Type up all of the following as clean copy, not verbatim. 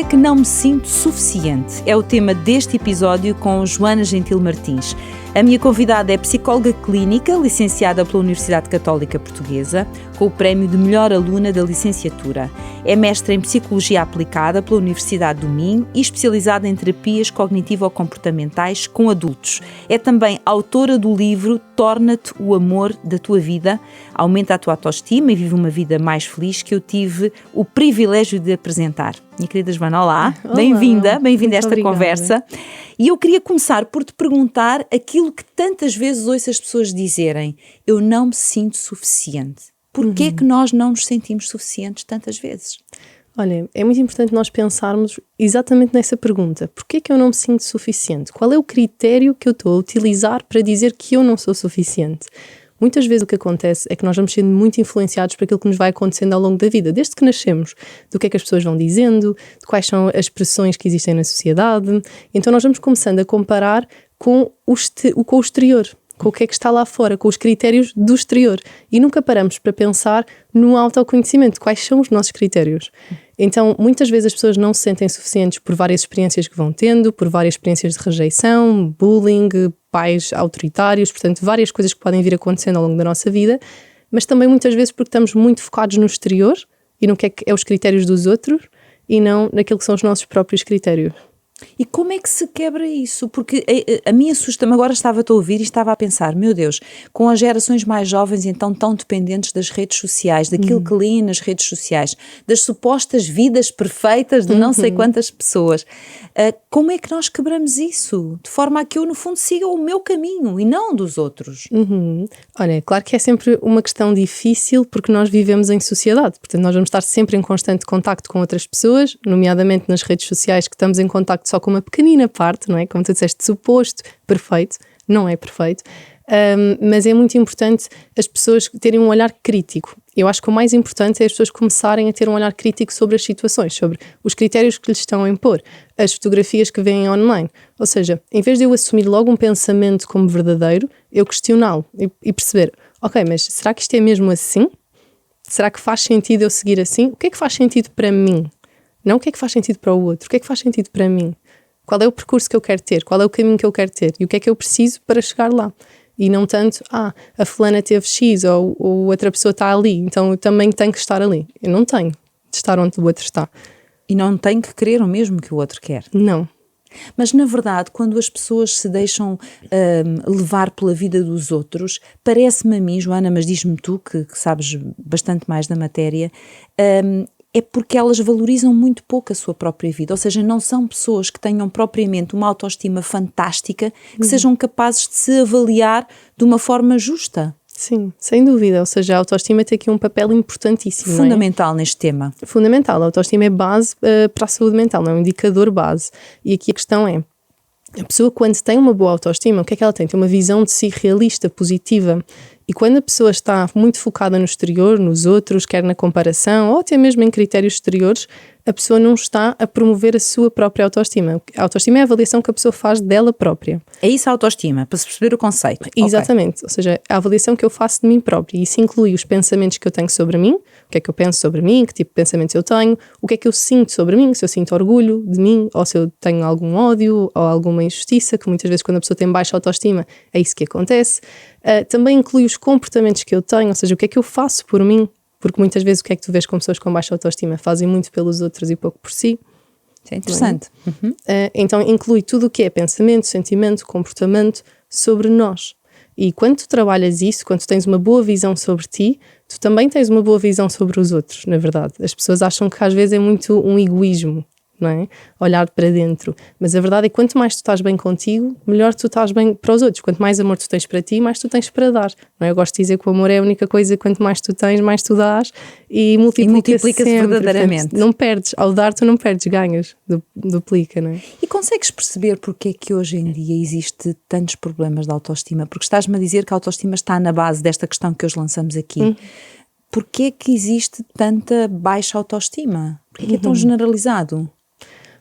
que não me sinto suficiente? É o tema deste episódio com Joana Gentil Martins. A minha convidada é psicóloga clínica, licenciada pela Universidade Católica Portuguesa, com o prémio de melhor aluna da licenciatura. É mestra em Psicologia Aplicada pela Universidade do Minho e especializada em terapias cognitivo-comportamentais com adultos. É também autora do livro Torna-te o amor da tua vida, aumenta a tua autoestima e vive uma vida mais feliz, que eu tive o privilégio de apresentar. Minha querida Joana, olá. Bem-vinda a esta conversa. E eu queria começar por te perguntar aquilo que tantas vezes ouço as pessoas dizerem: eu não me sinto suficiente. Porquê é que nós não nos sentimos suficientes tantas vezes? Olha, é muito importante nós pensarmos exatamente nessa pergunta. Porquê é que eu não me sinto suficiente? Qual é o critério que eu estou a utilizar para dizer que eu não sou suficiente? Muitas vezes o que acontece é que nós vamos sendo muito influenciados por aquilo que nos vai acontecendo ao longo da vida, desde que nascemos, do que é que as pessoas vão dizendo, de quais são as pressões que existem na sociedade. Então nós vamos começando a comparar com o exterior, com o que é que está lá fora, com os critérios do exterior. E nunca paramos para pensar no autoconhecimento, quais são os nossos critérios. Então, muitas vezes as pessoas não se sentem suficientes por várias experiências que vão tendo, por várias experiências de rejeição, bullying, pais autoritários, portanto, várias coisas que podem vir acontecendo ao longo da nossa vida, mas também muitas vezes porque estamos muito focados no exterior e no que é os critérios dos outros e não naquilo que são os nossos próprios critérios. E como é que se quebra isso? Porque a mim assusta-me, agora estava-te a ouvir e estava a pensar, meu Deus, com as gerações mais jovens então tão dependentes das redes sociais, daquilo que leem nas redes sociais, das supostas vidas perfeitas de não sei quantas pessoas, como é que nós quebramos isso? De forma a que eu no fundo siga o meu caminho e não dos outros. Olha, claro que é sempre uma questão difícil porque nós vivemos em sociedade, portanto nós vamos estar sempre em constante contacto com outras pessoas, nomeadamente nas redes sociais, que estamos em contacto só com uma pequenina parte, não é? Como tu disseste, suposto perfeito, não é perfeito, mas é muito importante as pessoas terem um olhar crítico. Eu acho que o mais importante é as pessoas começarem a ter um olhar crítico sobre as situações, sobre os critérios que lhes estão a impor, as fotografias que veem online. Ou seja, em vez de eu assumir logo um pensamento como verdadeiro, eu questioná-lo e perceber, ok, mas será que isto é mesmo assim? Será que faz sentido eu seguir assim? O que é que faz sentido para mim? Não o que é que faz sentido para o outro, o que é que faz sentido para mim? Qual é o percurso que eu quero ter? Qual é o caminho que eu quero ter? E o que é que eu preciso para chegar lá? E não tanto, a fulana teve X ou outra pessoa está ali, então eu também tenho que estar ali. Eu não tenho de estar onde o outro está. E não tenho que querer o mesmo que o outro quer. Não. Mas, na verdade, quando as pessoas se deixam levar pela vida dos outros, parece-me a mim, Joana, mas diz-me tu, que sabes bastante mais da matéria, é porque elas valorizam muito pouco a sua própria vida, ou seja, não são pessoas que tenham propriamente uma autoestima fantástica, que sejam capazes de se avaliar de uma forma justa. Sim, sem dúvida, ou seja, a autoestima tem aqui um papel importantíssimo. Fundamental neste tema. Fundamental, a autoestima é base para a saúde mental, não é um indicador base. E aqui a questão é, a pessoa quando tem uma boa autoestima, o que é que ela tem? Tem uma visão de si realista, positiva. E quando a pessoa está muito focada no exterior, nos outros, quer na comparação ou até mesmo em critérios exteriores, a pessoa não está a promover a sua própria autoestima. A autoestima é a avaliação que a pessoa faz dela própria. É isso a autoestima, para se perceber o conceito. Exatamente, ou seja, a avaliação que eu faço de mim própria. E isso inclui os pensamentos que eu tenho sobre mim, o que é que eu penso sobre mim, que tipo de pensamentos eu tenho, o que é que eu sinto sobre mim, se eu sinto orgulho de mim, ou se eu tenho algum ódio ou alguma injustiça, que muitas vezes quando a pessoa tem baixa autoestima é isso que acontece. Também inclui os comportamentos que eu tenho, ou seja, o que é que eu faço por mim, porque muitas vezes o que é que tu vês com pessoas com baixa autoestima? Fazem muito pelos outros e pouco por si. Isso é interessante. Então inclui tudo o que é pensamento, sentimento, comportamento sobre nós. E quando tu trabalhas isso, quando tu tens uma boa visão sobre ti, tu também tens uma boa visão sobre os outros, na verdade. As pessoas acham que às vezes é muito um egoísmo, não é? Olhar para dentro. Mas a verdade é que quanto mais tu estás bem contigo, melhor tu estás bem para os outros. Quanto mais amor tu tens para ti, mais tu tens para dar. Não é? Eu gosto de dizer que o amor é a única coisa, quanto mais tu tens, mais tu dás e multiplica-se verdadeiramente. Portanto, não perdes. Ao dar tu não perdes, ganhas. Duplica, não é? E consegues perceber porque é que hoje em dia existe tantos problemas de autoestima? Porque estás-me a dizer que a autoestima está na base desta questão que hoje lançamos aqui. Porquê é que existe tanta baixa autoestima? Porquê é que é tão generalizado?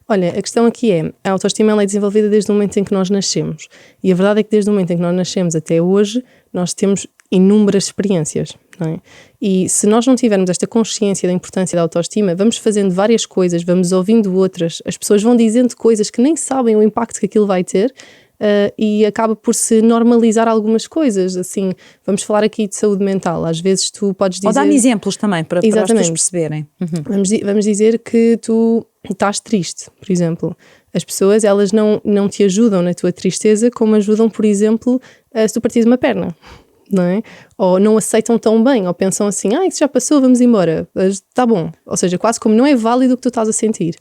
Olha, a questão aqui é, a autoestima ela é desenvolvida desde o momento em que nós nascemos. E a verdade é que desde o momento em que nós nascemos até hoje, nós temos inúmeras experiências, não é? E se nós não tivermos esta consciência da importância da autoestima, vamos fazendo várias coisas, vamos ouvindo outras, as pessoas vão dizendo coisas que nem sabem o impacto que aquilo vai ter, e acaba por se normalizar algumas coisas. Assim, vamos falar aqui de saúde mental. Às vezes tu podes dizer... Ou dá-me exemplos também, para as pessoas perceberem. Vamos dizer que tu estás triste, por exemplo. As pessoas, elas não te ajudam na tua tristeza como ajudam, por exemplo, se tu partires uma perna. Não é? Ou não aceitam tão bem, ou pensam assim, isso já passou, vamos embora, está bom. Ou seja, quase como não é válido o que tu estás a sentir.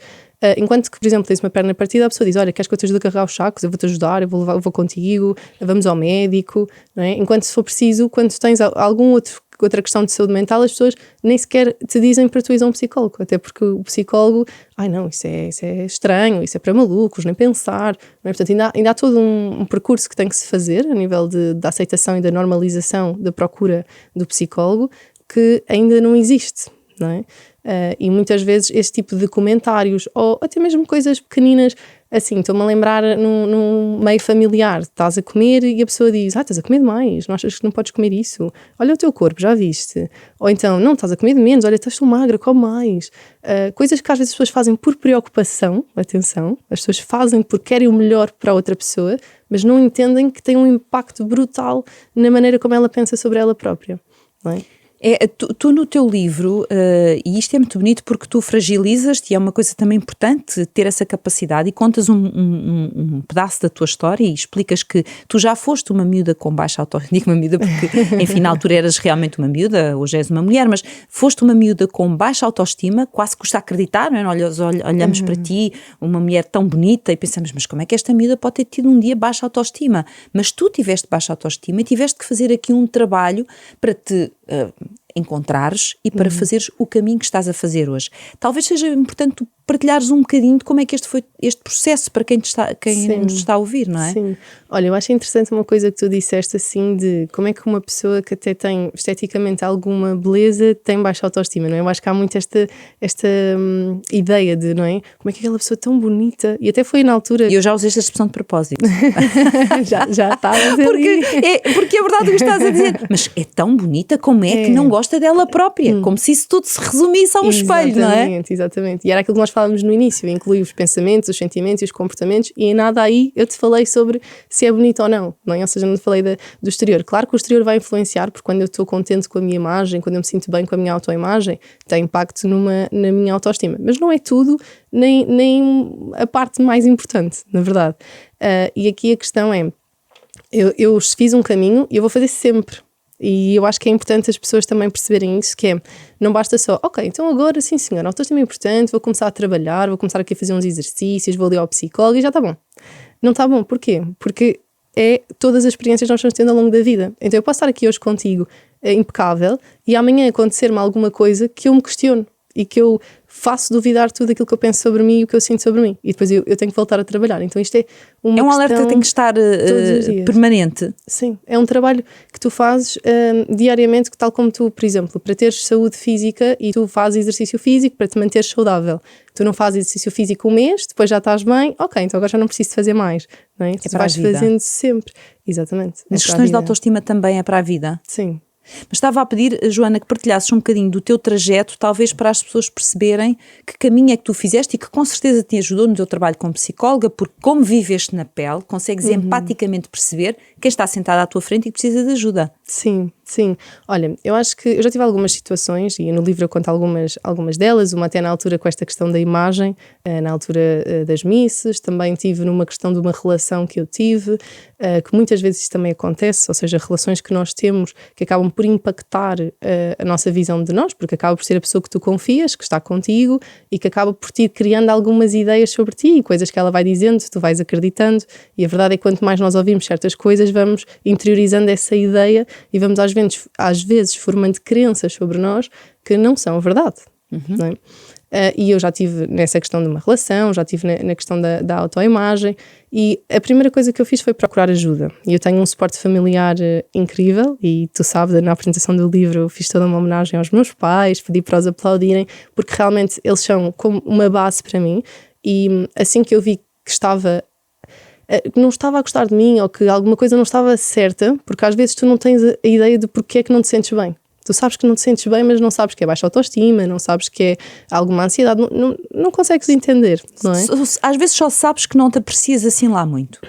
Enquanto que, por exemplo, tens uma perna partida, a pessoa diz, olha, queres que eu te ajude a carregar os sacos? Eu vou-te ajudar, eu vou contigo, vamos ao médico, não é? Enquanto, se for preciso, quando tens outra questão de saúde mental, as pessoas nem sequer te dizem para tu ires a um psicólogo, até porque o psicólogo, não, isso é estranho, isso é para malucos, nem pensar, não é? Portanto, ainda há todo um percurso que tem que se fazer a nível da aceitação e da normalização da procura do psicólogo, que ainda não existe, não é? E muitas vezes este tipo de comentários, ou até mesmo coisas pequeninas, assim, estou-me a lembrar num meio familiar, estás a comer e a pessoa diz, estás a comer demais, não achas que não podes comer isso? Olha o teu corpo, já viste? Ou então, não, estás a comer de menos, olha, estás tão magra, come mais. Coisas que às vezes as pessoas fazem por preocupação, atenção, as pessoas fazem porque querem o melhor para a outra pessoa, mas não entendem que tem um impacto brutal na maneira como ela pensa sobre ela própria, não é? Tu no teu livro, e isto é muito bonito porque tu fragilizas-te, e é uma coisa também importante ter essa capacidade, e contas um pedaço da tua história e explicas que tu já foste uma miúda com baixa autoestima, digo uma miúda porque enfim na altura eras realmente uma miúda, hoje és uma mulher, mas foste uma miúda com baixa autoestima, quase custa acreditar, não é? Olhamos para ti, uma mulher tão bonita, e pensamos, mas como é que esta miúda pode ter tido um dia baixa autoestima? Mas tu tiveste baixa autoestima e tiveste que fazer aqui um trabalho para te encontrares e para fazeres o caminho que estás a fazer hoje. Talvez seja importante tu partilhares um bocadinho de como é que este foi este processo para quem nos está a ouvir, não é? Sim. Olha, eu acho interessante uma coisa que tu disseste assim, de como é que uma pessoa que até tem esteticamente alguma beleza tem baixa autoestima, não é? Eu acho que há muito esta ideia de, não é? Como é que aquela pessoa tão bonita, e até foi na altura... E eu já usei esta expressão de propósito. já estavas ali. Porque é verdade o que estás a dizer, mas é tão bonita, como é que não gosta dela própria? Como se isso tudo se resumisse a um espelho, não é? Exatamente. E era aquilo que nós falávamos no início, inclui os pensamentos, os sentimentos e os comportamentos, e em nada aí eu te falei sobre se é bonito ou não, não é? Ou seja, não te falei do exterior. Claro que o exterior vai influenciar, porque quando eu estou contente com a minha imagem, quando eu me sinto bem com a minha autoimagem, tem impacto na minha autoestima. Mas não é tudo, nem a parte mais importante, na verdade. E aqui a questão é, eu fiz um caminho e eu vou fazer sempre. E eu acho que é importante as pessoas também perceberem isso, que é, não basta só, ok, então agora sim senhora, a autoestima é importante, vou começar a trabalhar, vou começar aqui a fazer uns exercícios, vou ali ao psicólogo e já está bom. Não está bom, porquê? Porque é todas as experiências que nós estamos tendo ao longo da vida. Então eu posso estar aqui hoje contigo, impecável, e amanhã acontecer-me alguma coisa que eu me questiono e que eu faço duvidar tudo aquilo que eu penso sobre mim e o que eu sinto sobre mim. E depois eu tenho que voltar a trabalhar. Então isto é uma questão... alerta que tem que estar permanente. Sim, é um trabalho que tu fazes diariamente, tal como tu, por exemplo, para teres saúde física e tu fazes exercício físico para te manteres saudável. Tu não fazes exercício físico um mês, depois já estás bem, ok, então agora já não preciso de fazer mais. Não é? Tu vais fazendo sempre. Exatamente. As questões de autoestima também é para a vida. Sim. Mas estava a pedir, Joana, que partilhasses um bocadinho do teu trajeto, talvez para as pessoas perceberem que caminho é que tu fizeste e que com certeza te ajudou no teu trabalho como psicóloga, porque como viveste na pele, consegues empaticamente perceber quem está sentado à tua frente e que precisa de ajuda. Sim. Olha, eu acho que eu já tive algumas situações, e no livro eu conto algumas delas, uma até na altura com esta questão da imagem, na altura das misses, também tive numa questão de uma relação que eu tive, que muitas vezes isso também acontece, ou seja, relações que nós temos que acabam por impactar a nossa visão de nós, porque acaba por ser a pessoa que tu confias, que está contigo e que acaba por te criando algumas ideias sobre ti, coisas que ela vai dizendo, tu vais acreditando, e a verdade é que quanto mais nós ouvimos certas coisas, vamos interiorizando essa ideia e vamos às vezes formando crenças sobre nós que não são verdade. Não é? E eu já tive nessa questão de uma relação, já tive na questão da autoimagem, e a primeira coisa que eu fiz foi procurar ajuda. E eu tenho um suporte familiar incrível, e tu sabes, na apresentação do livro eu fiz toda uma homenagem aos meus pais, pedi para os aplaudirem, porque realmente eles são como uma base para mim, e assim que eu vi que não estava a gostar de mim, ou que alguma coisa não estava certa, porque às vezes tu não tens a ideia de porque é que não te sentes bem. Tu sabes que não te sentes bem, mas não sabes que é baixa autoestima, não sabes que é alguma ansiedade, não consegues entender, não é? Às vezes só sabes que não te aprecias assim lá muito.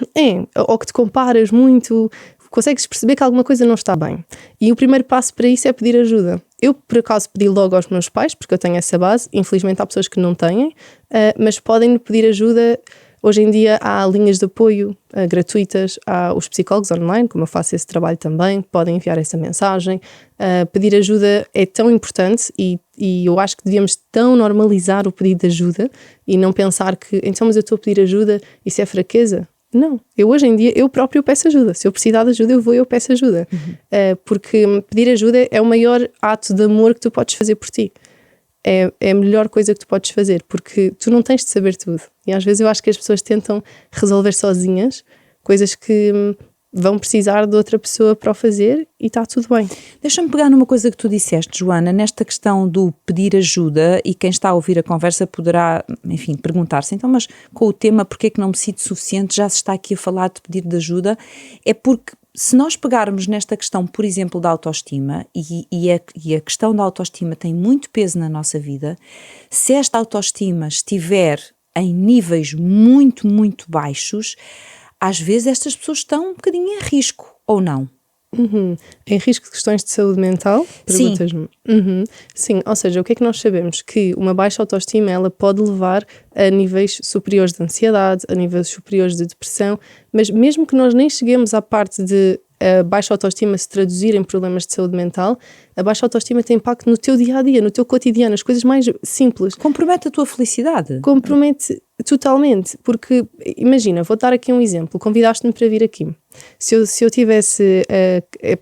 Ou que te comparas muito, consegues perceber que alguma coisa não está bem. E o primeiro passo para isso é pedir ajuda. Eu, por acaso, pedi logo aos meus pais, porque eu tenho essa base. Infelizmente há pessoas que não têm, mas podem pedir ajuda. Hoje em dia há linhas de apoio gratuitas, há os psicólogos online, como eu faço esse trabalho também, podem enviar essa mensagem. Pedir ajuda é tão importante e eu acho que devíamos tão normalizar o pedido de ajuda e não pensar que, então, mas eu estou a pedir ajuda, isso é fraqueza. Não, hoje em dia eu próprio peço ajuda. Se eu precisar de ajuda, eu peço ajuda. Porque pedir ajuda é o maior ato de amor que tu podes fazer por ti. É a melhor coisa que tu podes fazer, porque tu não tens de saber tudo. E às vezes eu acho que as pessoas tentam resolver sozinhas coisas que vão precisar de outra pessoa para o fazer e está tudo bem. Deixa-me pegar numa coisa que tu disseste, Joana, nesta questão do pedir ajuda, e quem está a ouvir a conversa poderá, enfim, perguntar-se, então, mas com o tema porque é que não me sinto suficiente, já se está aqui a falar de pedir de ajuda, é porque se nós pegarmos nesta questão, por exemplo, da autoestima, e a questão da autoestima tem muito peso na nossa vida, se esta autoestima estiver em níveis muito, muito baixos, às vezes estas pessoas estão um bocadinho em risco, ou não? Em risco de questões de saúde mental? Perguntas-me. Sim, ou seja, o que é que nós sabemos? Que uma baixa autoestima ela pode levar a níveis superiores de ansiedade, a níveis superiores de depressão, mas mesmo que nós nem cheguemos à parte de a baixa autoestima se traduzir em problemas de saúde mental, a baixa autoestima tem impacto no teu dia-a-dia, no teu cotidiano, as coisas mais simples. Compromete a tua felicidade? Compromete totalmente, porque imagina, vou dar aqui um exemplo, convidaste-me para vir aqui. Se eu tivesse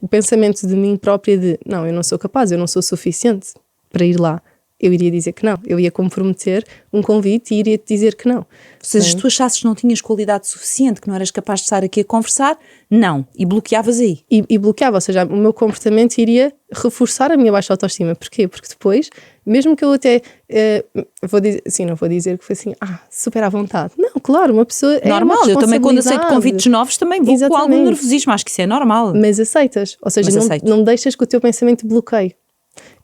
o pensamento de mim própria de não, eu não sou capaz, eu não sou suficiente para ir lá, eu iria dizer que não, eu ia comprometer um convite e iria te dizer que não. Ou seja, se tu achasses que não tinhas qualidade suficiente, que não eras capaz de estar aqui a conversar, não, e bloqueavas aí. E bloqueava, ou seja, o meu comportamento iria reforçar a minha baixa autoestima. Porquê? Porque depois, mesmo que eu até, vou dizer, assim, não vou dizer que foi assim, super à vontade. Não, claro, uma pessoa é normal, uma eu também quando aceito convites novos também vou com algum nervosismo, acho que isso é normal. Mas aceitas, ou seja, não deixas que o teu pensamento bloqueie.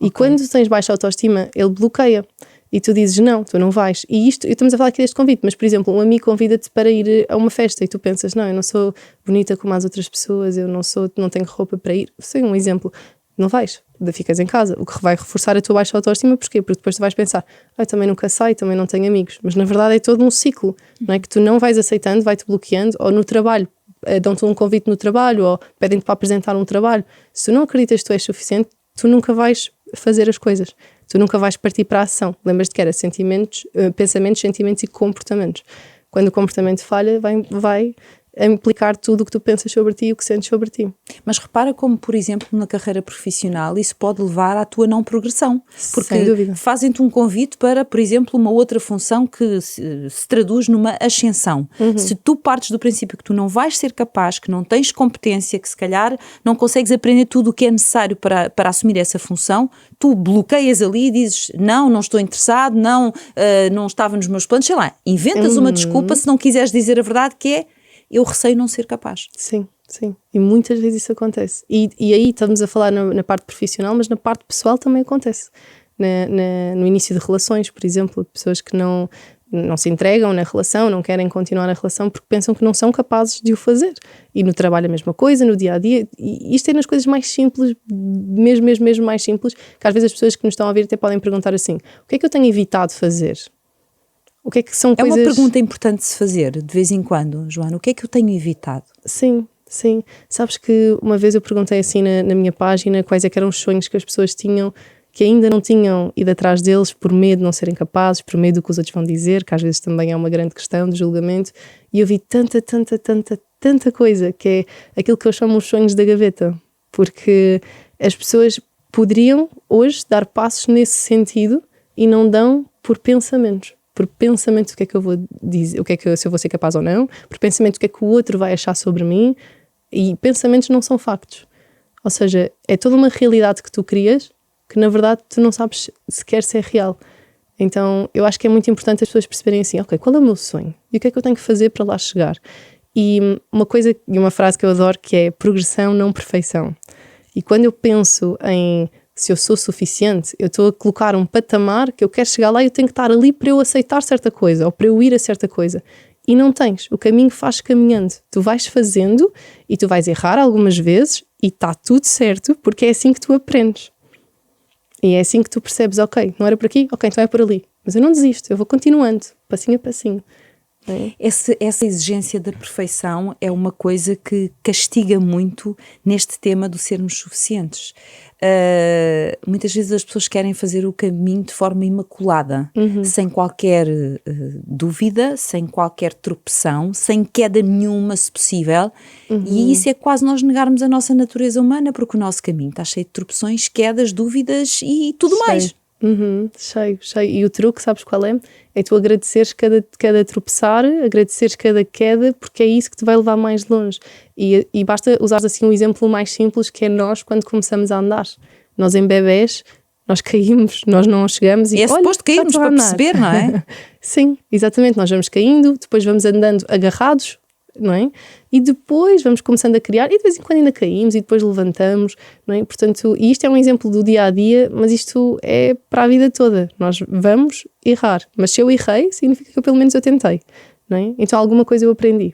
E quando tu tens baixa autoestima, ele bloqueia. E tu dizes, não, tu não vais. E isto, estamos a falar aqui deste convite, mas, por exemplo, um amigo convida-te para ir a uma festa e tu pensas, não, eu não sou bonita como as outras pessoas, eu não tenho roupa para ir. Sei um exemplo. Não vais, ficas em casa. O que vai reforçar a tua baixa autoestima, porquê? Porque depois tu vais pensar, eu também nunca saio, também não tenho amigos. Mas, na verdade, é todo um ciclo, não é? Que tu não vais aceitando, vai-te bloqueando, ou no trabalho, dão-te um convite no trabalho, ou pedem-te para apresentar um trabalho. Se tu não acreditas que tu és suficiente, tu nunca vais fazer as coisas. Tu nunca vais partir para a ação. Lembras-te que era pensamentos, sentimentos e comportamentos. Quando o comportamento falha, vai implicar tudo o que tu pensas sobre ti e o que sentes sobre ti. Mas repara como, por exemplo, na carreira profissional, isso pode levar à tua não progressão. Porque fazem-te um convite para, por exemplo, uma outra função que se traduz numa ascensão. Se tu partes do princípio que tu não vais ser capaz, que não tens competência, que se calhar não consegues aprender tudo o que é necessário para assumir essa função, tu bloqueias ali e dizes, não estou interessado, não estava nos meus planos, sei lá, inventas uma desculpa se não quiseres dizer a verdade, que é eu receio não ser capaz. Sim. E muitas vezes isso acontece. E aí estamos a falar na parte profissional, mas na parte pessoal também acontece. No início de relações, por exemplo, pessoas que não se entregam na relação, não querem continuar a relação porque pensam que não são capazes de o fazer. E no trabalho a mesma coisa, no dia-a-dia. E isto é nas coisas mais simples, mesmo mais simples, que às vezes as pessoas que nos estão a ouvir até podem perguntar assim, o que é que eu tenho evitado fazer? O que é que são coisas... É uma pergunta importante de se fazer, de vez em quando, Joana. O que é que eu tenho evitado? Sim. Sabes que uma vez eu perguntei assim na minha página quais é que eram os sonhos que as pessoas tinham, que ainda não tinham ido atrás deles por medo de não serem capazes, por medo do que os outros vão dizer, que às vezes também é uma grande questão de julgamento. E eu vi tanta coisa, que é aquilo que eu chamo os sonhos da gaveta. Porque as pessoas poderiam hoje dar passos nesse sentido e não dão por pensamentos. Por pensamento do que é que eu vou dizer, se eu vou ser capaz ou não, por pensamento do que é que o outro vai achar sobre mim, e pensamentos não são factos. Ou seja, é toda uma realidade que tu crias que na verdade tu não sabes sequer se é real. Então eu acho que é muito importante as pessoas perceberem assim, ok, qual é o meu sonho? E o que é que eu tenho que fazer para lá chegar? E uma frase que eu adoro que é progressão, não perfeição. E quando eu penso em se eu sou suficiente, eu estou a colocar um patamar que eu quero chegar lá e eu tenho que estar ali para eu aceitar certa coisa ou para eu ir a certa coisa. E não tens, o caminho faz caminhando, tu vais fazendo e tu vais errar algumas vezes e está tudo certo, porque é assim que tu aprendes. E é assim que tu percebes, ok, não era por aqui, ok, então é por ali. Mas eu não desisto, eu vou continuando, passinho a passinho. Essa exigência da perfeição é uma coisa que castiga muito neste tema do sermos suficientes. Muitas vezes as pessoas querem fazer o caminho de forma imaculada, sem qualquer dúvida, sem qualquer tropeção, sem queda nenhuma, se possível. E isso é quase nós negarmos a nossa natureza humana, porque o nosso caminho está cheio de tropeções, quedas, dúvidas e tudo mais. Cheio. E o truque, sabes qual é? É tu agradeceres cada tropeçar, agradeceres cada queda, porque é isso que te vai levar mais longe. E basta usar assim um exemplo mais simples, que é nós quando começamos a andar. Nós em bebés, nós caímos, nós não chegamos e é suposto cairmos para perceber, não é? Sim, exatamente, nós vamos caindo, depois vamos andando agarrados, não é? E depois vamos começando a criar e de vez em quando ainda caímos e depois levantamos, não é? Portanto, e isto é um exemplo do dia a dia, mas isto é para a vida toda. Nós vamos errar, mas se eu errei, significa que pelo menos eu tentei, não é? Então alguma coisa eu aprendi.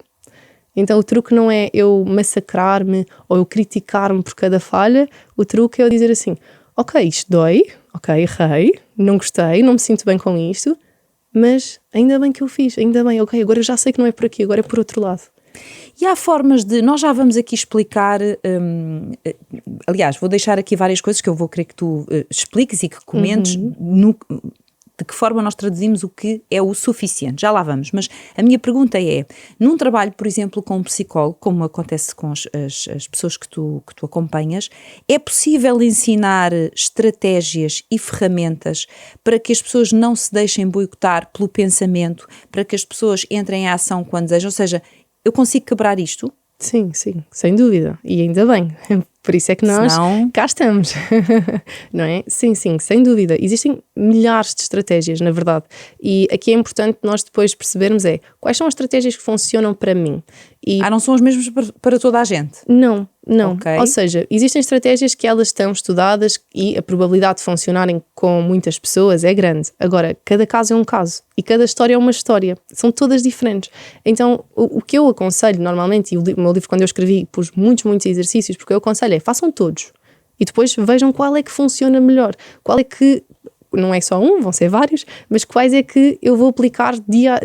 Então o truque não é eu massacrar-me ou eu criticar-me por cada falha, o truque é eu dizer assim, ok, isto dói, ok, errei, não gostei, não me sinto bem com isto, mas ainda bem que eu fiz, ainda bem, ok, agora eu já sei que não é por aqui, agora é por outro lado. E há formas de, nós já vamos aqui explicar, aliás, vou deixar aqui várias coisas que eu vou querer que tu expliques e que comentes de que forma nós traduzimos o que é o suficiente, já lá vamos, mas a minha pergunta é, num trabalho, por exemplo, com um psicólogo, como acontece com as pessoas que tu acompanhas, é possível ensinar estratégias e ferramentas para que as pessoas não se deixem boicotar pelo pensamento, para que as pessoas entrem em ação quando desejam, ou seja, eu consigo quebrar isto? Sim, sem dúvida, e ainda bem, por isso é que nós cá estamos, não é? Sim, sem dúvida, existem milhares de estratégias, na verdade, e aqui é importante nós depois percebermos quais são as estratégias que funcionam para mim. Não são as mesmas para toda a gente? Não, Okay. Ou seja, existem estratégias que elas estão estudadas e a probabilidade de funcionarem com muitas pessoas é grande. Agora, cada caso é um caso e cada história é uma história, são todas diferentes. Então, o que eu aconselho normalmente, e o meu livro quando eu escrevi pus muitos exercícios, porque eu aconselho façam todos e depois vejam qual é que funciona melhor, qual é que, não é só um, vão ser vários, mas quais é que eu vou aplicar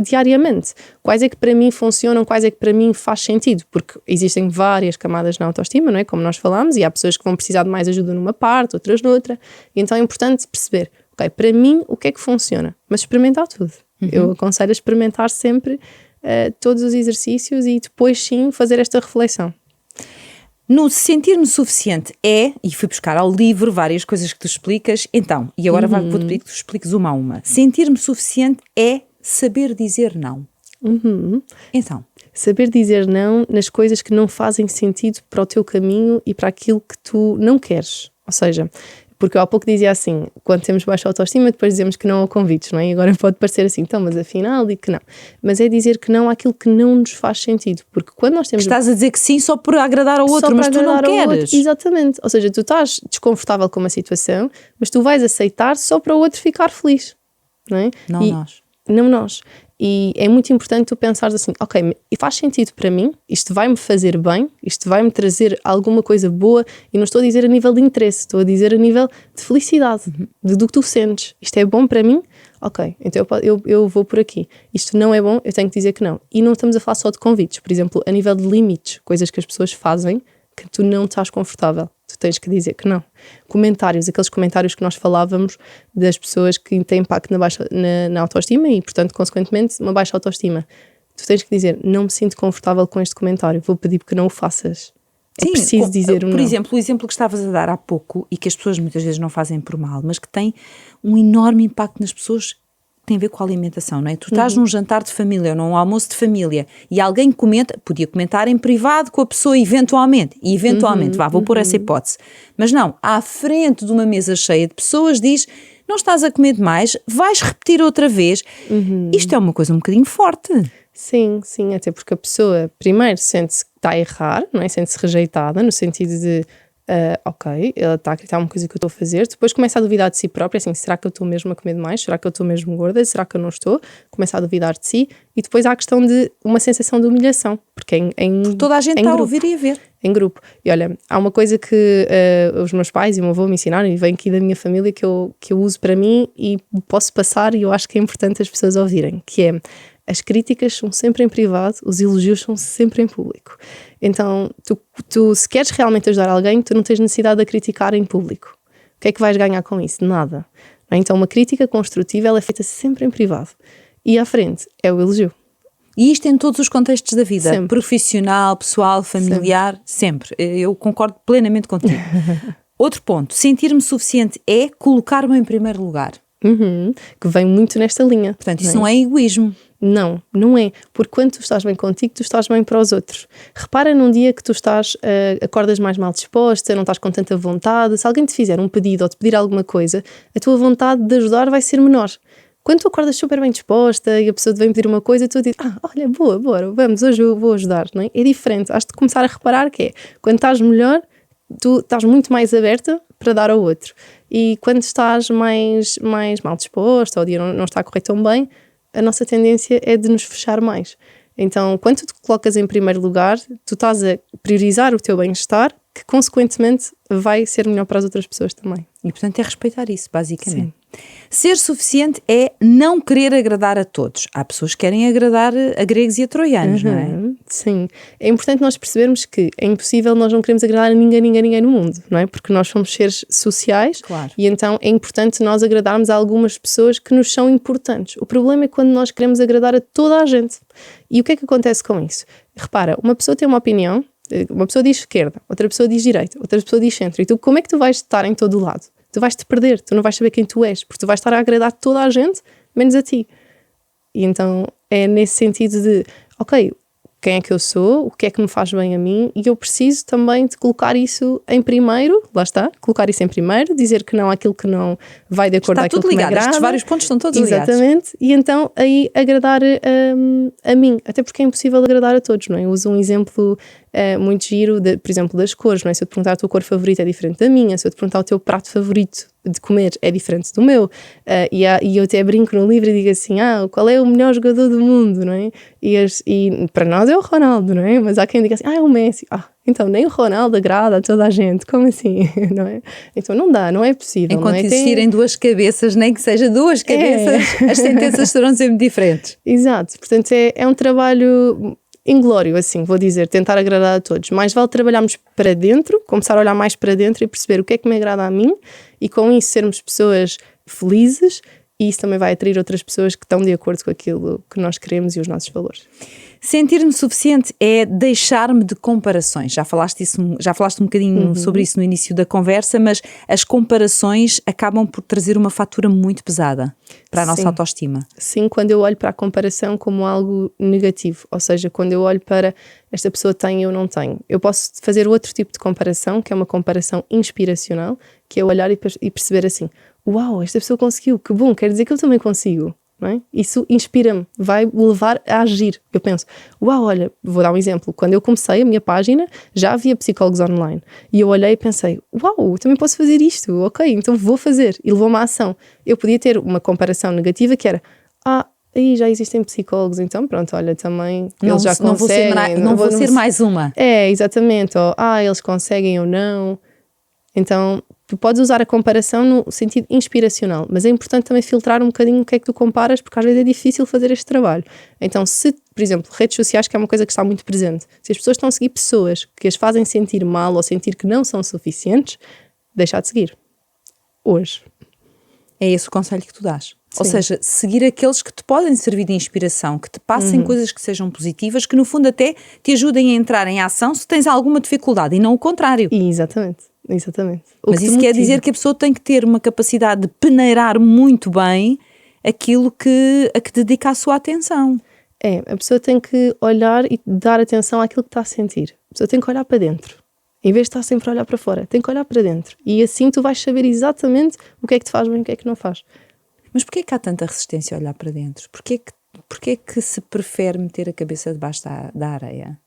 diariamente, quais é que para mim funcionam, quais é que para mim faz sentido, porque existem várias camadas na autoestima, não é? Como nós falámos, e há pessoas que vão precisar de mais ajuda numa parte, outras noutra, e então é importante perceber, ok, para mim o que é que funciona, mas experimentar tudo. Eu aconselho a experimentar sempre todos os exercícios e depois sim fazer esta reflexão. No sentir-me suficiente e fui buscar ao livro várias coisas que tu explicas, então, e agora vou-te pedir que tu expliques uma a uma. Sentir-me suficiente é saber dizer não. Então. Saber dizer não nas coisas que não fazem sentido para o teu caminho e para aquilo que tu não queres. Ou seja, porque eu há pouco dizia assim, quando temos baixa autoestima, depois dizemos que não a convites, não é? E agora pode parecer assim, então, mas afinal digo que não. Mas é dizer que não àquilo que não nos faz sentido. Porque quando nós temos... Estás a dizer que sim só por agradar ao outro, mas tu não queres. Exatamente. Ou seja, tu estás desconfortável com uma situação, mas tu vais aceitar só para o outro ficar feliz. Não é? Não nós. E é muito importante tu pensares assim, ok, e faz sentido para mim, isto vai-me fazer bem, isto vai-me trazer alguma coisa boa, e não estou a dizer a nível de interesse, estou a dizer a nível de felicidade, do que tu sentes. Isto é bom para mim? Ok, então eu vou por aqui. Isto não é bom, eu tenho que dizer que não. E não estamos a falar só de convites, por exemplo, a nível de limites, coisas que as pessoas fazem que tu não estás confortável. Tu tens que dizer que não. Comentários, aqueles comentários que nós falávamos das pessoas que têm impacto na autoestima e, portanto, consequentemente, uma baixa autoestima. Tu tens que dizer, não me sinto confortável com este comentário, vou pedir que não o faças. É preciso dizer por exemplo, o exemplo que estavas a dar há pouco e que as pessoas muitas vezes não fazem por mal, mas que tem um enorme impacto nas pessoas, tem a ver com a alimentação, não é? Tu estás num jantar de família ou num almoço de família e alguém comenta, podia comentar em privado com a pessoa eventualmente, vou pôr essa hipótese, mas não, à frente de uma mesa cheia de pessoas diz, não estás a comer demais, vais repetir outra vez. Isto é uma coisa um bocadinho forte. Sim, até porque a pessoa primeiro sente-se que está a errar, não é? Sente-se rejeitada no sentido de Ok, ela está a acreditar uma coisa que eu estou a fazer, depois começa a duvidar de si própria, assim, será que eu estou mesmo a comer demais? Será que eu estou mesmo gorda? Será que eu não estou? Começa a duvidar de si, e depois há a questão de uma sensação de humilhação, porque Porque toda a gente está a ouvir e a ver. Em grupo. E olha, há uma coisa que os meus pais e o meu avô me ensinaram, e vem aqui da minha família, que eu uso para mim e posso passar, e eu acho que é importante as pessoas ouvirem, que é: as críticas são sempre em privado, os elogios são sempre em público. Então, tu se queres realmente ajudar alguém, tu não tens necessidade de a criticar em público. O que é que vais ganhar com isso? Nada. Não é? Então, uma crítica construtiva, ela é feita sempre em privado. E à frente é o elogio. E isto em todos os contextos da vida, Sempre. Profissional, pessoal, familiar, sempre. Eu concordo plenamente contigo. Outro ponto, sentir-me suficiente é colocar-me em primeiro lugar. Que vem muito nesta linha. Portanto, isso não é egoísmo. Não, não é. Porque quando tu estás bem contigo, tu estás bem para os outros. Repara num dia que tu acordas mais mal disposta, não estás com tanta vontade. Se alguém te fizer um pedido ou te pedir alguma coisa, a tua vontade de ajudar vai ser menor. Quando tu acordas super bem disposta e a pessoa te vem pedir uma coisa, tu dizes: olha, boa, bora, vamos, hoje eu vou ajudar, não é? É diferente. Has de começar a reparar que é, quando estás melhor, tu estás muito mais aberta para dar ao outro. E quando estás mais mal disposta, ou o dia não está a correr tão bem, a nossa tendência é de nos fechar mais. Então, quando tu te colocas em primeiro lugar, tu estás a priorizar o teu bem-estar, que consequentemente vai ser melhor para as outras pessoas também. E portanto é respeitar isso, basicamente. Sim. Ser suficiente é não querer agradar a todos. Há pessoas que querem agradar a gregos e a troianos, não é? Sim. É importante nós percebermos que é impossível, nós não queremos agradar a ninguém no mundo, não é? Porque nós somos seres sociais. Claro. E então é importante nós agradarmos a algumas pessoas que nos são importantes. O problema é quando nós queremos agradar a toda a gente. E o que é que acontece com isso? Repara, uma pessoa tem uma opinião, uma pessoa diz esquerda, outra pessoa diz direita, outra pessoa diz centro. E tu, como é que tu vais estar em todo o lado? Tu vais te perder, tu não vais saber quem tu és, porque tu vais estar a agradar toda a gente, menos a ti. E então é nesse sentido de, ok, quem é que eu sou, o que é que me faz bem a mim, e eu preciso também de colocar isso em primeiro, lá está, colocar isso em primeiro, dizer que não àquilo que não vai de acordo com aquilo que me agrada. Estes vários pontos estão todos ligados. Exatamente, e então aí agradar a mim, até porque é impossível agradar a todos, não é? Eu uso um exemplo muito giro, por exemplo, das cores, não é? Se eu te perguntar a tua cor favorita é diferente da minha, se eu te perguntar o teu prato favorito de comer é diferente do meu, e eu até brinco no livro e digo assim, qual é o melhor jogador do mundo, não é? E para nós é o Ronaldo, não é? Mas há quem diga assim, é o Messi. Então nem o Ronaldo agrada a toda a gente, como assim? Não é? Então não dá, não é possível. Enquanto não é? existirem duas cabeças, nem que seja duas cabeças, as sentenças serão sempre diferentes. Exato, portanto é um trabalho inglório, assim, vou dizer, tentar agradar a todos. Mais vale trabalharmos para dentro, começar a olhar mais para dentro e perceber o que é que me agrada a mim, e com isso sermos pessoas felizes, e isso também vai atrair outras pessoas que estão de acordo com aquilo que nós queremos e os nossos valores. Sentir-me suficiente é deixar-me de comparações. Já falaste um bocadinho sobre isso no início da conversa, mas as comparações acabam por trazer uma fatura muito pesada para a nossa autoestima. Sim, quando eu olho para a comparação como algo negativo, ou seja, quando eu olho para esta pessoa tem e eu não tenho. Eu posso fazer outro tipo de comparação, que é uma comparação inspiracional, que é olhar e perceber assim, uau, esta pessoa conseguiu, que bom, quer dizer que eu também consigo. Não é? Isso inspira-me, vai me levar a agir. Eu penso, uau, olha, vou dar um exemplo. Quando eu comecei a minha página, já havia psicólogos online. E eu olhei e pensei, uau, também posso fazer isto, ok, então vou fazer. E levou-me à ação. Eu podia ter uma comparação negativa que era, aí já existem psicólogos, então pronto, olha, também eles já conseguem. Não vou ser mais uma. É, exatamente. Ou, eles conseguem ou não. Então, tu podes usar a comparação no sentido inspiracional, mas é importante também filtrar um bocadinho o que é que tu comparas, porque às vezes é difícil fazer este trabalho. Então, se, por exemplo, redes sociais, que é uma coisa que está muito presente, se as pessoas estão a seguir pessoas que as fazem sentir mal ou sentir que não são suficientes, deixar de seguir. Hoje. É esse o conselho que tu dás. Sim. Ou seja, seguir aqueles que te podem servir de inspiração, que te passem coisas que sejam positivas, que no fundo até te ajudem a entrar em ação se tens alguma dificuldade, e não o contrário. Exatamente. Mas isso quer dizer que a pessoa tem que ter uma capacidade de peneirar muito bem aquilo a que dedica a sua atenção. A pessoa tem que olhar e dar atenção àquilo que está a sentir. A pessoa tem que olhar para dentro. Em vez de estar sempre a olhar para fora, tem que olhar para dentro. E assim tu vais saber exatamente o que é que te faz bem e o que é que não faz. Mas porquê que há tanta resistência a olhar para dentro? Porquê que se prefere meter a cabeça debaixo da areia?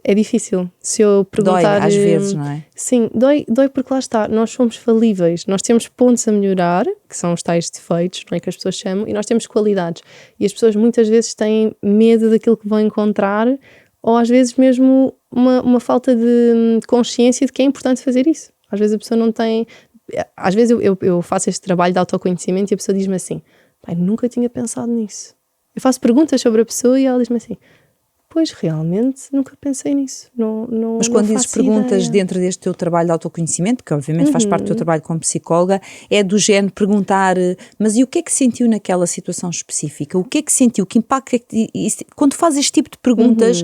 é difícil. Se eu perguntar... Dói às vezes, não é? Sim, dói porque lá está, nós somos falíveis, nós temos pontos a melhorar, que são os tais defeitos, não é, que as pessoas chamam, e nós temos qualidades. E as pessoas muitas vezes têm medo daquilo que vão encontrar, ou às vezes mesmo uma falta de consciência de que é importante fazer isso. Às vezes a pessoa não tem... Às vezes eu faço este trabalho de autoconhecimento e a pessoa diz-me assim, pai, nunca tinha pensado nisso. Eu faço perguntas sobre a pessoa e ela diz-me assim, pois, realmente, nunca pensei nisso. Mas quando dizes perguntas dentro deste teu trabalho de autoconhecimento, que obviamente faz parte do teu trabalho como psicóloga, é do género perguntar, mas e o que é que sentiu naquela situação específica? O que é que sentiu? Que impacto é que... Quando fazes este tipo de perguntas,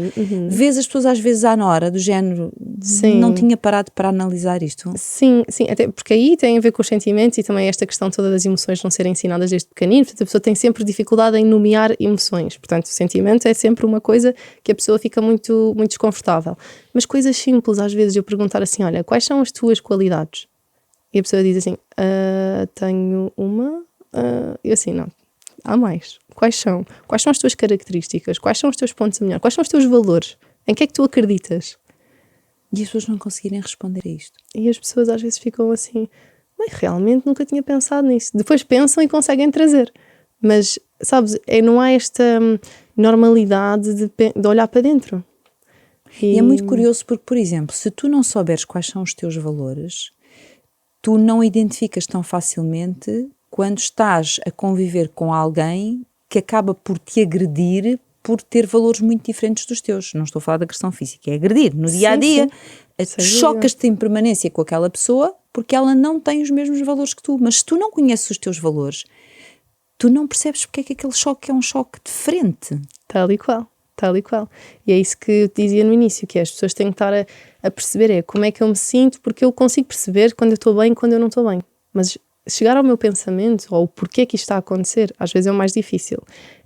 vês as pessoas às vezes à hora, do género, sim, não tinha parado para analisar isto? Sim, até porque aí tem a ver com os sentimentos e também esta questão toda das emoções não serem ensinadas desde pequenino. Portanto, a pessoa tem sempre dificuldade em nomear emoções. Portanto, o sentimento é sempre uma coisa que a pessoa fica muito, muito desconfortável. Mas coisas simples, às vezes eu perguntar assim, olha, quais são as tuas qualidades? E a pessoa diz assim, tenho uma, eu assim, não, há mais. Quais são? Quais são as tuas características? Quais são os teus pontos a melhor? Quais são os teus valores? Em que é que tu acreditas? E as pessoas não conseguirem responder a isto. E as pessoas às vezes ficam assim, mas realmente nunca tinha pensado nisso. Depois pensam e conseguem trazer. Mas, sabes, não há esta normalidade de olhar para dentro. E é muito curioso porque, por exemplo, se tu não souberes quais são os teus valores, tu não identificas tão facilmente quando estás a conviver com alguém que acaba por te agredir por ter valores muito diferentes dos teus. Não estou a falar da agressão física, é agredir. No dia-a-dia, chocas-te em permanência com aquela pessoa porque ela não tem os mesmos valores que tu. Mas se tu não conheces os teus valores, tu não percebes porque é que aquele choque é um choque diferente. Tal e qual. E é isso que eu te dizia no início, que as pessoas têm que estar a perceber como é que eu me sinto, porque eu consigo perceber quando eu estou bem e quando eu não estou bem. Mas chegar ao meu pensamento, ou o porquê que isto está a acontecer, às vezes é o mais difícil.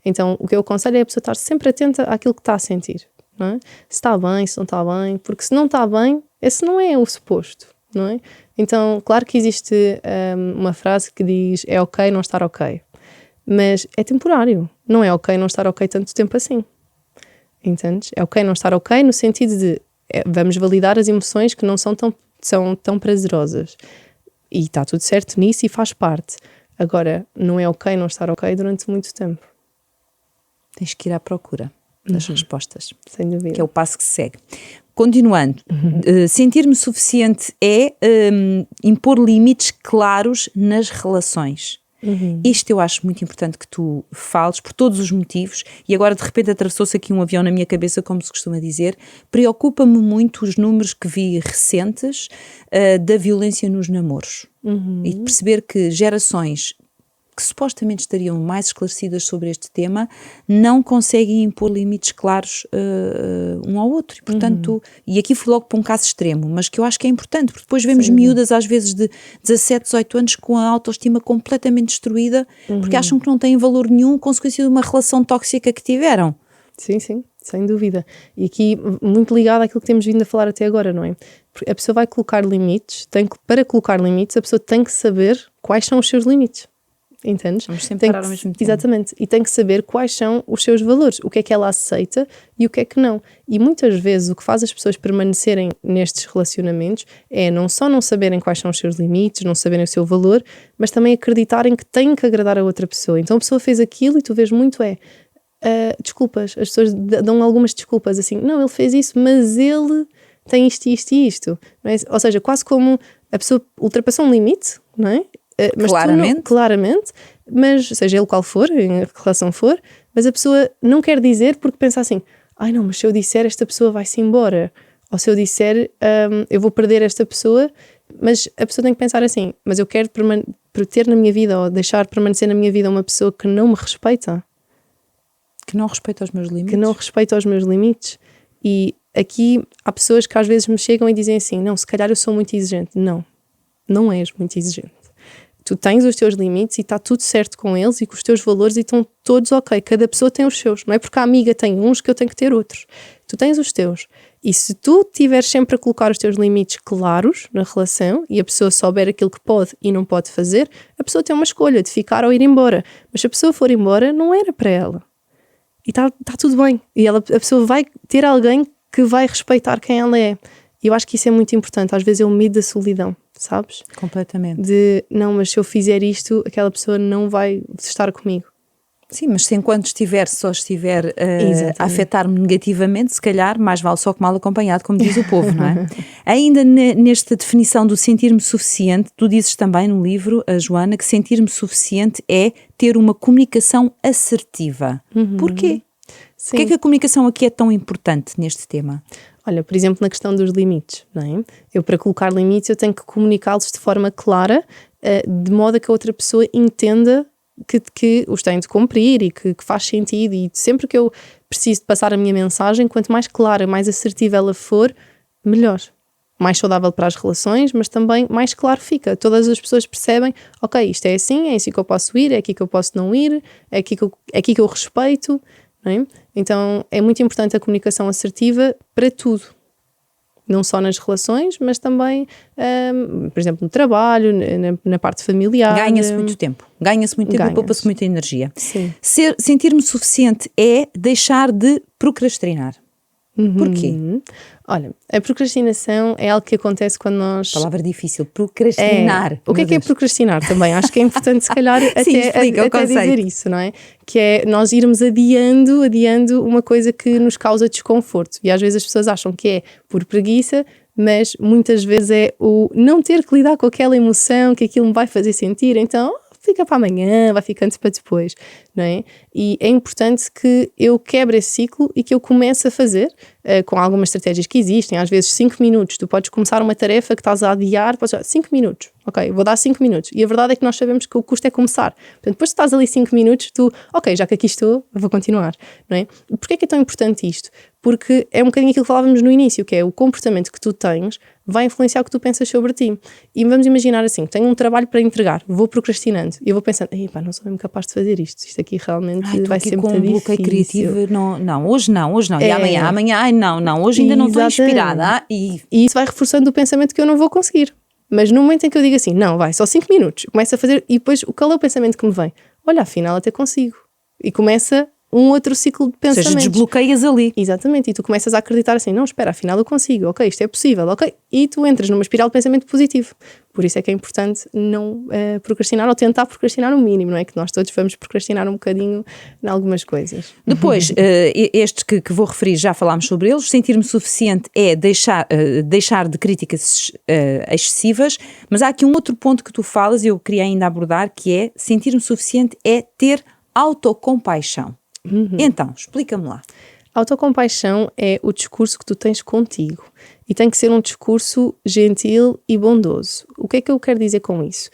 Então, o que eu aconselho é a pessoa estar sempre atenta àquilo que está a sentir. Não é? Se está bem, se não está bem, porque se não está bem, esse não é o suposto, não é? Então, claro que existe uma frase que diz, é ok não estar ok. Mas é temporário. Não é ok não estar ok tanto tempo assim. Entendes? É ok não estar ok no sentido de vamos validar as emoções que não são tão prazerosas. E está tudo certo nisso e faz parte. Agora, não é ok não estar ok durante muito tempo. Tens que ir à procura das respostas. Sem dúvida. Que é o passo que se segue. Continuando, sentir-me suficiente é impor limites claros nas relações. Isto eu acho muito importante que tu fales por todos os motivos, e agora de repente atravessou-se aqui um avião na minha cabeça, como se costuma dizer. Preocupa-me muito os números que vi recentes da violência nos namoros, e de perceber que gerações que supostamente estariam mais esclarecidas sobre este tema não conseguem impor limites claros um ao outro, e portanto, e aqui fui logo para um caso extremo, mas que eu acho que é importante, porque depois vemos miúdas às vezes de 17, 18 anos com a autoestima completamente destruída, porque acham que não têm valor nenhum, consequência de uma relação tóxica que tiveram. Sim, sem dúvida. E aqui muito ligado àquilo que temos vindo a falar até agora, não é? Porque a pessoa vai colocar limites, para colocar limites a pessoa tem que saber quais são os seus limites. Entendes? Vamos sempre parar ao mesmo tempo. Exatamente. E tem que saber quais são os seus valores, o que é que ela aceita e o que é que não. E muitas vezes o que faz as pessoas permanecerem nestes relacionamentos é não só não saberem quais são os seus limites, não saberem o seu valor, mas também acreditarem que têm que agradar a outra pessoa. Então a pessoa fez aquilo e tu vês muito desculpas. As pessoas dão algumas desculpas assim, não, ele fez isso, mas ele tem isto, isto e isto. Não é? Ou seja, quase como a pessoa ultrapassou um limite, não é? Mas claramente, mas seja ele qual for, em que relação for, mas a pessoa não quer dizer porque pensa assim, ai não, mas se eu disser esta pessoa vai-se embora, ou se eu disser eu vou perder esta pessoa, mas a pessoa tem que pensar assim, mas eu quero ter na minha vida ou deixar permanecer na minha vida uma pessoa que não me respeita, que não respeita os meus limites, e aqui há pessoas que às vezes me chegam e dizem assim, não, se calhar eu sou muito exigente. Não és muito exigente. Tu tens os teus limites e está tudo certo com eles e com os teus valores e estão todos ok. Cada pessoa tem os seus. Não é porque a amiga tem uns que eu tenho que ter outros. Tu tens os teus. E se tu tiveres sempre a colocar os teus limites claros na relação e a pessoa souber aquilo que pode e não pode fazer, a pessoa tem uma escolha de ficar ou ir embora. Mas se a pessoa for embora, não era para ela. E está tudo bem. E a pessoa vai ter alguém que vai respeitar quem ela é. E eu acho que isso é muito importante. Às vezes é o medo da solidão, sabes? Completamente. Não, mas se eu fizer isto, aquela pessoa não vai estar comigo. Sim, mas se enquanto só estiver Exatamente. a afetar-me negativamente, se calhar mais vale só que mal acompanhado, como diz o povo, não é? Ainda nesta definição do sentir-me suficiente, tu dizes também no livro, a Joana, que sentir-me suficiente é ter uma comunicação assertiva. Porquê? Sim. Porquê é que a comunicação aqui é tão importante neste tema? Olha, por exemplo, na questão dos limites, não é? Eu, para colocar limites, eu tenho que comunicá-los de forma clara, de modo a que a outra pessoa entenda que os tem de cumprir e que faz sentido. E sempre que eu preciso de passar a minha mensagem, quanto mais clara, mais assertiva ela for, melhor. Mais saudável para as relações, mas também mais claro fica. Todas as pessoas percebem, ok, isto é assim que eu posso ir, é aqui que eu posso não ir, é aqui que eu respeito, não é? Então é muito importante a comunicação assertiva para tudo. Não só nas relações, mas também, por exemplo, no trabalho, na parte familiar. Ganha-se muito tempo e poupa-se muita energia. Sim. Sentir-me suficiente é deixar de procrastinar. Porquê? Olha, a procrastinação é algo que acontece quando nós... Palavra difícil, procrastinar. O que é procrastinar também? Acho que é importante se calhar até dizer isso, não é? Que é nós irmos adiando uma coisa que nos causa desconforto. E às vezes as pessoas acham que é por preguiça, mas muitas vezes é o não ter que lidar com aquela emoção que aquilo me vai fazer sentir. Então fica para amanhã, vai ficando para depois, não é? E é importante que eu quebre esse ciclo e que eu comece a fazer com algumas estratégias que existem. Às vezes 5 minutos, tu podes começar uma tarefa que estás a adiar, podes dizer 5 minutos, ok, vou dar 5 minutos. E a verdade é que nós sabemos que o custo é começar. Portanto, depois que estás ali 5 minutos, tu, ok, já que aqui estou, vou continuar, não é? Porquê é que é tão importante isto? Porque é um bocadinho aquilo que falávamos no início, que é o comportamento que tu tens vai influenciar o que tu pensas sobre ti. E vamos imaginar assim, tenho um trabalho para entregar, vou procrastinando, e eu vou pensando, não sou mesmo capaz de fazer isto aqui realmente vai ser muito difícil. Com um bloqueio criativo, hoje não, e amanhã, não, hoje ainda não estou inspirada. E isso vai reforçando o pensamento que eu não vou conseguir. Mas no momento em que eu digo assim, não, vai, só 5 minutos, começo a fazer, e depois qual é o pensamento que me vem? Olha, afinal até consigo. E começa um outro ciclo de pensamento. Ou seja, desbloqueias ali. Exatamente, e tu começas a acreditar assim, não, espera, afinal eu consigo, ok, isto é possível, ok, e tu entras numa espiral de pensamento positivo. Por isso é que é importante não procrastinar ou tentar procrastinar o mínimo, não é? Que nós todos vamos procrastinar um bocadinho em algumas coisas. Depois, estes que vou referir, já falámos sobre eles. Sentir-me suficiente é deixar de críticas excessivas, mas há aqui um outro ponto que tu falas e eu queria ainda abordar, que é sentir-me suficiente é ter autocompaixão. Então, explica-me lá. Autocompaixão é o discurso que tu tens contigo e tem que ser um discurso gentil e bondoso. O que é que eu quero dizer com isso?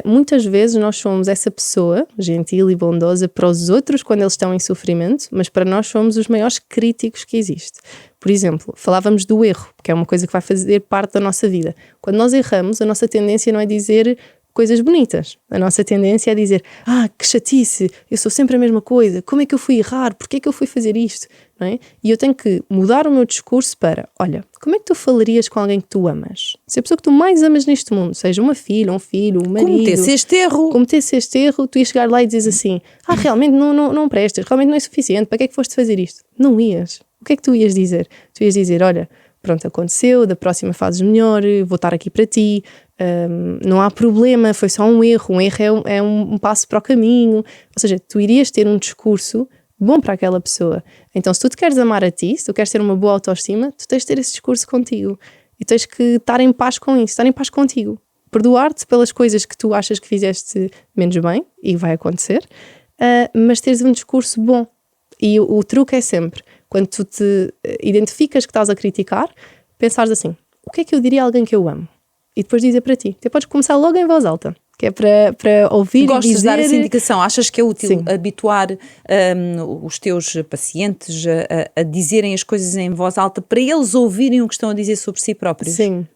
Muitas vezes nós somos essa pessoa gentil e bondosa para os outros quando eles estão em sofrimento, mas para nós somos os maiores críticos que existe. Por exemplo, falávamos do erro, que é uma coisa que vai fazer parte da nossa vida. Quando nós erramos, a nossa tendência não é dizer coisas bonitas. A nossa tendência é dizer, que chatice, eu sou sempre a mesma coisa, como é que eu fui errar, porquê é que eu fui fazer isto? Não é? E eu tenho que mudar o meu discurso para, olha, como é que tu falarias com alguém que tu amas? Se a pessoa que tu mais amas neste mundo, seja uma filha, um filho, um marido... Cometesse este erro, tu ias chegar lá e dizes assim, realmente não prestas, realmente não é suficiente, para que é que foste fazer isto? Não ias. O que é que tu ias dizer? Tu ias dizer, olha, pronto, aconteceu, da próxima fazes melhor, vou estar aqui para ti, não há problema, foi só um erro é um passo para o caminho. Ou seja, tu irias ter um discurso bom para aquela pessoa. Então, se tu te queres amar a ti, se tu queres ter uma boa autoestima, tu tens de ter esse discurso contigo e tens que estar em paz com isso, estar em paz contigo, perdoar-te pelas coisas que tu achas que fizeste menos bem, e vai acontecer, mas teres um discurso bom. E o truque é sempre, quando tu te identificas que estás a criticar, pensares assim, o que é que eu diria a alguém que eu amo? E depois dizer para ti. Você podes começar logo em voz alta, que é para ouvir Gostas e dizer... de dar essa indicação? Achas que é útil Sim. habituar os teus pacientes a dizerem as coisas em voz alta para eles ouvirem o que estão a dizer sobre si próprios? Sim.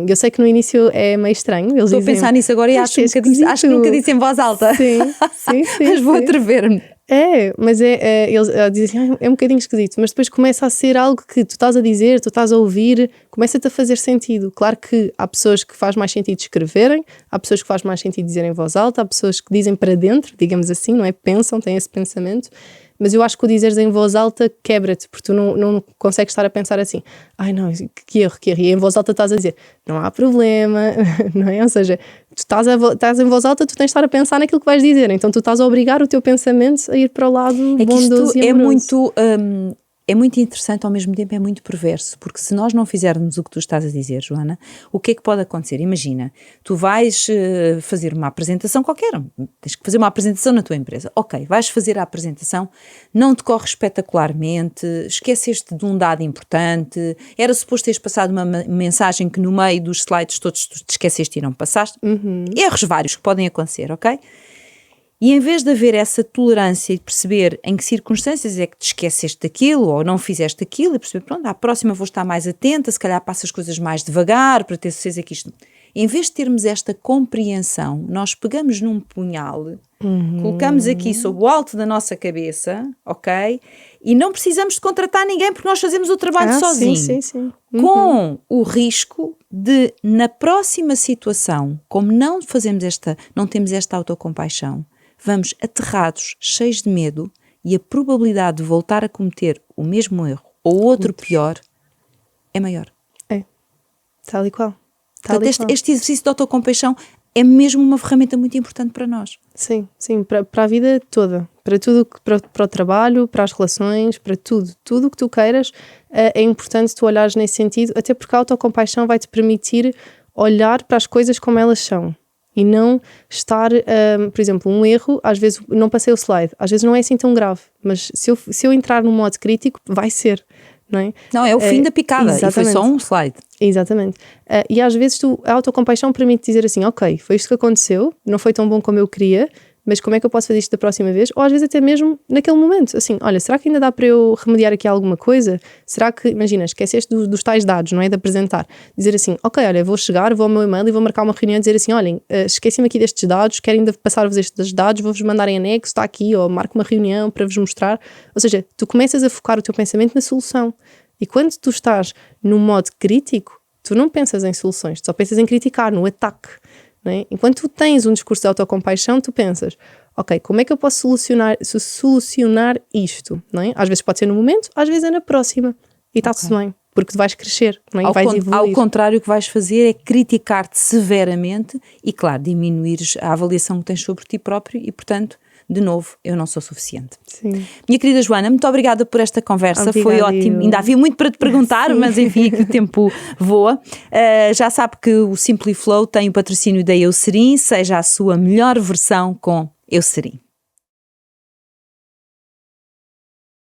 Eu sei que no início é meio estranho. Estou a pensar nisso agora e acho que nunca disse em voz alta. Sim. Mas vou atrever-me. Mas eles dizem assim, é um bocadinho esquisito, mas depois começa a ser algo que tu estás a dizer, tu estás a ouvir, começa-te a fazer sentido. Claro que há pessoas que faz mais sentido escreverem, há pessoas que faz mais sentido dizer em voz alta, há pessoas que dizem para dentro, digamos assim, não é? Pensam, têm esse pensamento, Mas eu acho que o dizeres em voz alta quebra-te, porque tu não consegues estar a pensar assim, ai não, que erro. E em voz alta estás a dizer, não há problema, não é? Ou seja, tu estás em voz alta, tu tens de estar a pensar naquilo que vais dizer, então tu estás a obrigar o teu pensamento a ir para o lado bondoso e amoroso. É muito interessante, ao mesmo tempo é muito perverso, porque se nós não fizermos o que tu estás a dizer, Joana, o que é que pode acontecer? Imagina, tu vais fazer uma apresentação qualquer, tens que fazer uma apresentação na tua empresa. Ok, vais fazer a apresentação, não te corre espetacularmente, esqueceste de um dado importante, era suposto teres passado uma mensagem que no meio dos slides todos tu te esqueceste e não passaste. Erros vários que podem acontecer, ok? E em vez de haver essa tolerância e perceber em que circunstâncias é que te esqueceste daquilo ou não fizeste aquilo e perceber, pronto, à próxima vou estar mais atenta, se calhar passo as coisas mais devagar para ter certeza que isto... Em vez de termos esta compreensão, nós pegamos num punhal, colocamos aqui sob o alto da nossa cabeça, ok? E não precisamos de contratar ninguém porque nós fazemos o trabalho sozinho. Sim. Com o risco de, na próxima situação, como não temos esta autocompaixão, vamos aterrados, cheios de medo, e a probabilidade de voltar a cometer o mesmo erro ou outro pior é maior. É, tal e qual. Portanto, este exercício de autocompaixão é mesmo uma ferramenta muito importante para nós. Sim, para a vida toda, para tudo, para o trabalho, para as relações, para tudo o que tu queiras, é importante tu olhares nesse sentido, até porque a autocompaixão vai-te permitir olhar para as coisas como elas são. E não estar, por exemplo, um erro, às vezes não passei o slide, às vezes não é assim tão grave, mas se eu entrar num modo crítico, vai ser, não é? Não, é o fim da picada, e foi só um slide. Exatamente. E às vezes a autocompaixão permite dizer assim, ok, foi isto que aconteceu, não foi tão bom como eu queria, mas como é que eu posso fazer isto da próxima vez? Ou às vezes até mesmo naquele momento, assim, olha, será que ainda dá para eu remediar aqui alguma coisa? Será que, imagina, esqueceste dos tais dados, não é? De apresentar. Dizer assim, ok, olha, vou ao meu e-mail e vou marcar uma reunião e dizer assim, olhem, esqueci-me aqui destes dados, quero ainda passar-vos estes dados, vou-vos mandar em anexo, está aqui, ou marco uma reunião para vos mostrar. Ou seja, tu começas a focar o teu pensamento na solução. E quando tu estás num modo crítico, tu não pensas em soluções, tu só pensas em criticar, no ataque. Não é? Enquanto tu tens um discurso de autocompaixão, tu pensas, ok, como é que eu posso solucionar isto? Não é? Às vezes pode ser no momento, às vezes é na próxima. E está-se bem, porque tu vais crescer, não é? E vais evoluir. Ao contrário, o que vais fazer é criticar-te severamente e, claro, diminuires a avaliação que tens sobre ti próprio e, portanto, de novo, eu não sou suficiente. Sim. Minha querida Joana, muito obrigada por esta conversa. Obrigada, foi ótimo. Ainda havia muito para te perguntar, mas enfim, que o tempo voa. Já sabe que o Simply Flow tem o patrocínio da Eucerin, seja a sua melhor versão com Eucerin.